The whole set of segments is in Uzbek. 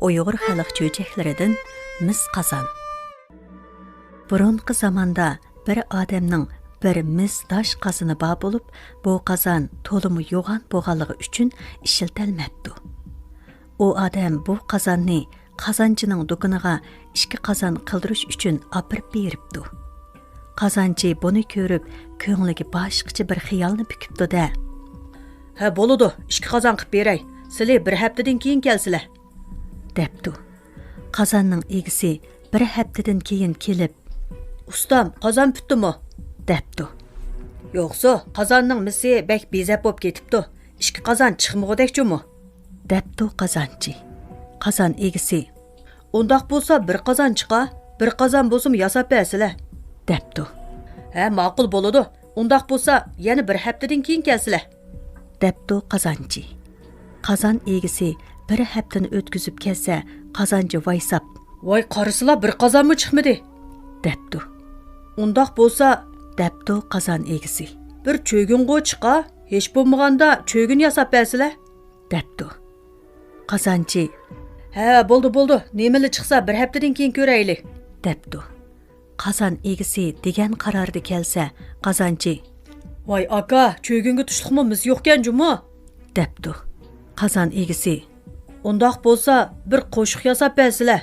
Uyghur xalq çöçeklerinden mis qazan. Burunqi zamanda bir adamning bir mis daş qazını bar bo'lib, bu qazan to'limi yo'g'on bo'lganligi uchun ishiltalmabdi. O adam bu qazanni qazanchining do'koniga 2 qazan qildirish uchun olib beribdi. Qazanchi buni ko'rib, ko'ngliga boshqacha bir xiyolni bukibdi-da. Ha, bo'ladi, 2 qazan qilib beray. Sizlar bir haftadan keyin kelsizlar. Debdi. Qazanning egisi bir haftadan keyin kelib, "Ustam, qazan putdimi?" debdi. "Yo'qsa, qazanning misi bek bezab bo'lib ketibdi. 2 qazan chiqmag'udekchimi?" debdi qazanchi. Qazan egisi, "Undaq bo'lsa bir qazan chiqa, bir qazan bo'lsam yasab bersizlar." debdi. "Ha, ma'qul bo'ladi. Undaq bo'lsa, yana bir haftadan keyin kelsizlar." debdi qazanchi. Qazan egisi bir haftani o'tkazib kelsa, qazanchi vaysab, "Voy, qarasizlar, bir qazanmi chiqmadi?" debdi. "Undaq bo'lsa, debdi qazan egisi. bir cho'gingo chiqa, hech bo'lmaganda cho'gin yasab bersizlar." debdi. Qazanchi, "Ha, bo'ldi. Nemali chiqsa bir haftadan keyin ko'raylik." debdi. Qazan egisi degan qarorga kelsa, qazanchi, "Voy aka, cho'ginga tushliqmi mis yo'qkan-jumi?" debdi. Qazan egisi, "Undaq bo'lsa, bir qo'shiq yasab bersizlar."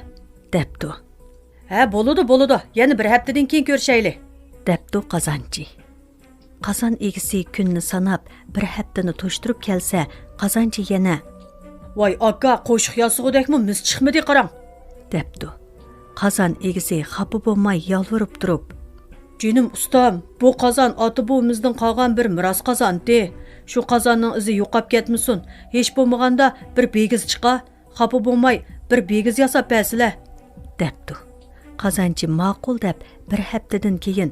debdi. "Ha, bo'ladi. Yana bir haftadan keyin ko'rishaylik." debdi qazanchi. Qazan egisi kunni sanab bir haftani to'shtirib kelsa, qazanchi yana, "Voy aka, qo'shiq yasag'udekmi mis chiqmadi qarang." debdi. Qazan egisi xafa bo'lmay yalvarib turib, "Jinim ustam, bu qozon ota buvimizdan qolgan bir miros qozonti. Shu qozonning izi yo'qolib ketmasin. Hech bo'lmaganda bir begiz chiqa, xafa bo'lmay bir begiz yasab bersizlar." debdi. Qazanchi ma'qul deb bir haftadan keyin,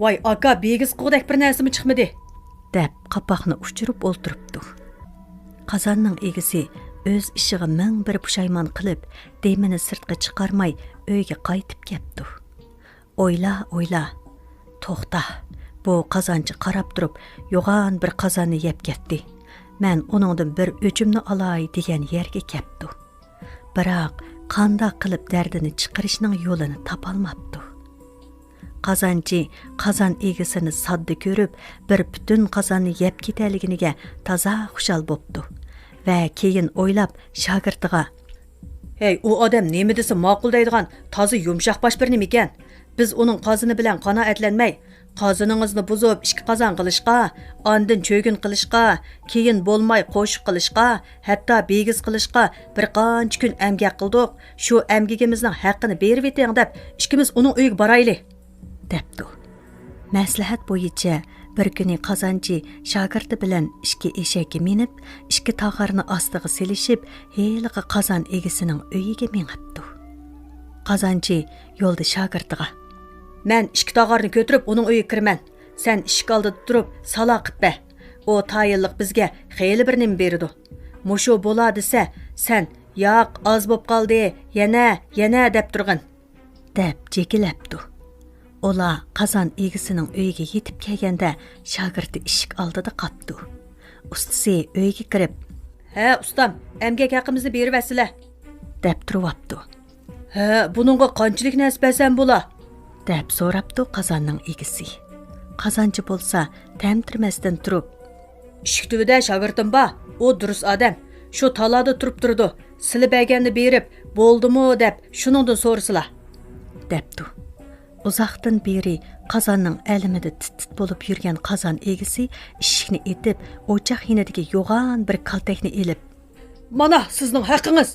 "Voy aka, begiz qilgudek bir narsami chiqmadi?" deb qapoqni uchirib o'ltiribdi. Qazanning egisi o'z ishiga ming bir pushaymon qilib, demini sirtqa chiqarmay uyga qaytib ketdi. O'yla, to'xta. Bu qazanchi qarab turib, yo'g'on bir qazonni yeb ketdi. Men uningdan bir o'chimni olay degan yerga ketdi. Biroq qanday qilib dardini chiqarishning yo'lini topolmabdi. Qazanchi qazan egisini sodda ko'rib, bir butun qazonni yeb ketaligiga toza xushal bo'pti va keyin o'ylab shogirdiga, "Hey, u odam nima desa ma'qul deydigan toza yumshoq bosh bir nima ekan? Biz uning qozini bilan qanoatlanmay, qoziningizni buzib 2 qozon qilishqa, ondan cho'gin qilishqa, keyin bo'lmay qo'shiq qilishqa, hatto begiz qilishqa bir qancha kun amgak qildik. Shu amgigimizning haqqini berib eting deb, ikkimiz uning uyiga boraylik." debdi. Maslahat bo'yicha bir kuni qazanchi shogirdi bilan 2 eshakka minib, 2 tog'arni ostiga selishib, heliqi qazon egisining uyiga minibdi. Qazanchi yo'lda shogirdiga, "Men 2 tog'arni ko'tirib uning uyiga kiraman. Sen eshik oldida turib salo qilib ber. O tayinliq bizga xeyli bir nim berdi. Mushu bo'la desa, sen yo'q, oz bo'p qoldi, yana deb turg'in." deb jekilabdi. Ola qazon egisining uyiga yetib kelganda shogirdi eshik oldida qotdi. Ustisi uyga kirib, "Ha, ustam, amgak haqimizni berib asizlar." deb turibdi. "Ha, buningga qanchalik nasib bersam bo'la?" deb so'rabdi qazonning egisi. Qazonchi bo'lsa, tamtirmasdan turib, "Eshik tubida shogirdim bor. O durust odam. Shu talada turib turdi. Sizlar berganni berib, bo'ldimi deb shuningdan so'rasizlar." debdi. Uzoqdan beri qazonning alimida tit bo'lib yurgan qazon egisi eshikni etib, o'choq yonidagi yo'g'on bir kaltakni elib, "Mana sizning haqqingiz."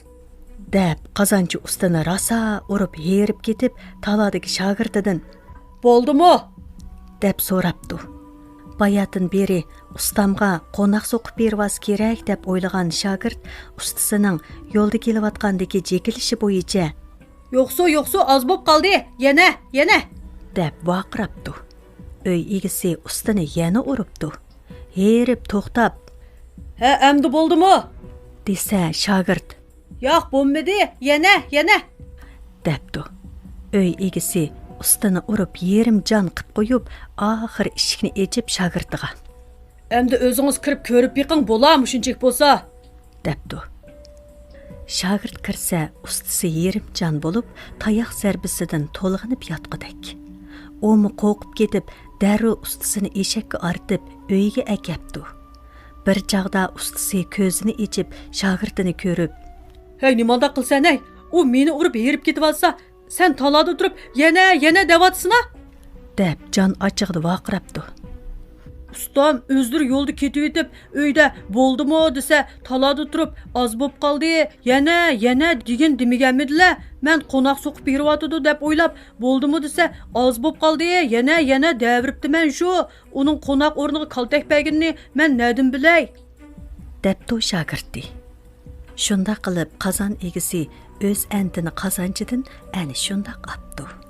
deb qazonchi ustini rosa urib yerib ketib, taladagi shogirdidan, "Bo'ldimi?" deb so'rabdi. Bayatın beri ustamga qo'noq so'qib bervas kerak deb o'ylagan shogird ustisining yo'lda kelayotgandagi jekilishi bo'yicha, Yo'qsa, oz bo'p qoldi. Yana. deb vaqirabdi. Uy egisi ustini yana uribdi. Herib to'xtab, "Ha, endi bo'ldimi?" desa shogird, "Yo'q, bo'lmadi. Yana." debdi. Uy egisi ustini urib yerim jon qilib qo'yib, oxir eshikni echib shogirdiga, "Endi o'zingiz kirib ko'rib beqing bo'larmi shunchalik bo'lsa?" debdi. Şagird kirsa, ustası yerim can bo'lib, tayoq zarbisidan to'lg'inib yotqidek. O'mi qo'rqib ketib, darrov ustasini eshakka ortib, uyiga akapdi. Bir chaqda ustasi ko'zini ichib, shogirdini ko'rib, Hey, nimanda qilsan ey? U meni urib yerib ketib olsa, sen talada turib, yana devatsina? deb jon ochig'ida vaqirabdi. Ustam o'zdir yo'lda ketib etib, uyda bo'ldimi desa, talada turib, oz bo'lib qoldi, yana degan demaganmidilar. Men qo'noq so'qib beryotdi deb o'ylab, bo'ldimi desa, oz bo'lib qoldi, yana davribdiman shu. Uning qo'noq o'rniga kaltak paygini men nadim bilay? debdi shogirdi. Shunda qilib qozon egisi o'z antini qozonchidan ana shundoq apdi.